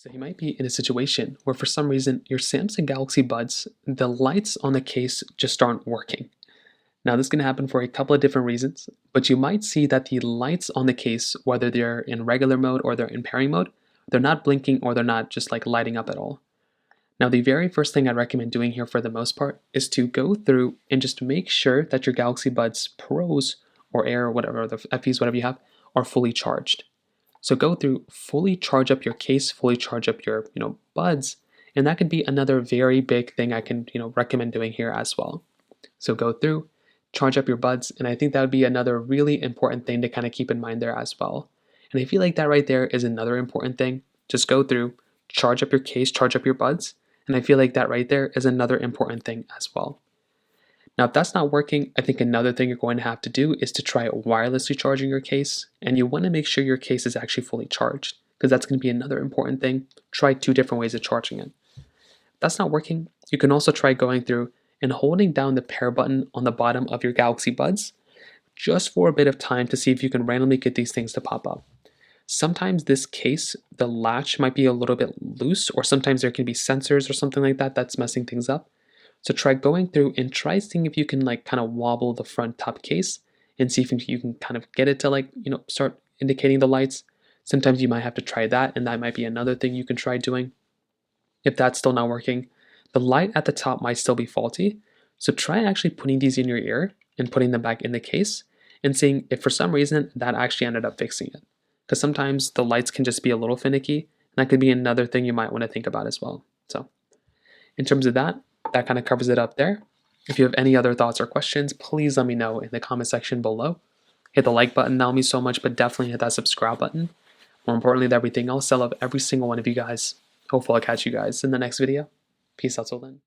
So you might be in a situation where for some reason your Samsung Galaxy Buds, the lights on the case just aren't working. Now this can happen for a couple of different reasons, but you might see that the lights on the case, whether they're in regular mode or they're in pairing mode, they're not blinking or they're not just like lighting up at all. Now the very first thing I'd recommend doing here for the most part is to go through and just make sure that your Galaxy Buds Pros or Air or whatever, the FEs, whatever you have, are fully charged. So go through, fully charge up your case, fully charge up your, buds, and that could be another very big thing I can, recommend doing here as well. So go through, charge up your buds, and I think that would be another really important thing to kind of keep in mind there as well. And I feel like that right there is another important thing. Just go through, charge up your case, charge up your buds, and I feel like that right there is another important thing as well. Now, if that's not working, I think another thing you're going to have to do is to try wirelessly charging your case, and you want to make sure your case is actually fully charged, because that's going to be another important thing. Try two different ways of charging it. If that's not working, you can also try going through and holding down the pair button on the bottom of your Galaxy Buds just for a bit of time to see if you can randomly get these things to pop up. Sometimes this case, the latch might be a little bit loose, or sometimes there can be sensors or something like that that's messing things up. So try going through and try seeing if you can kind of wobble the front top case and see if you can kind of get it to start indicating the lights. Sometimes you might have to try that, and that might be another thing you can try doing. If that's still not working, the light at the top might still be faulty. So try actually putting these in your ear and putting them back in the case and seeing if for some reason that actually ended up fixing it. Because sometimes the lights can just be a little finicky, and that could be another thing you might want to think about as well. So in terms of that kind of covers it up there. If you have any other thoughts or questions, please let me know in the comment section below. Hit the like button, that'll mean so much, but definitely hit that subscribe button. More importantly than everything else, I love every single one of you guys. Hopefully I'll catch you guys in the next video. Peace out till then.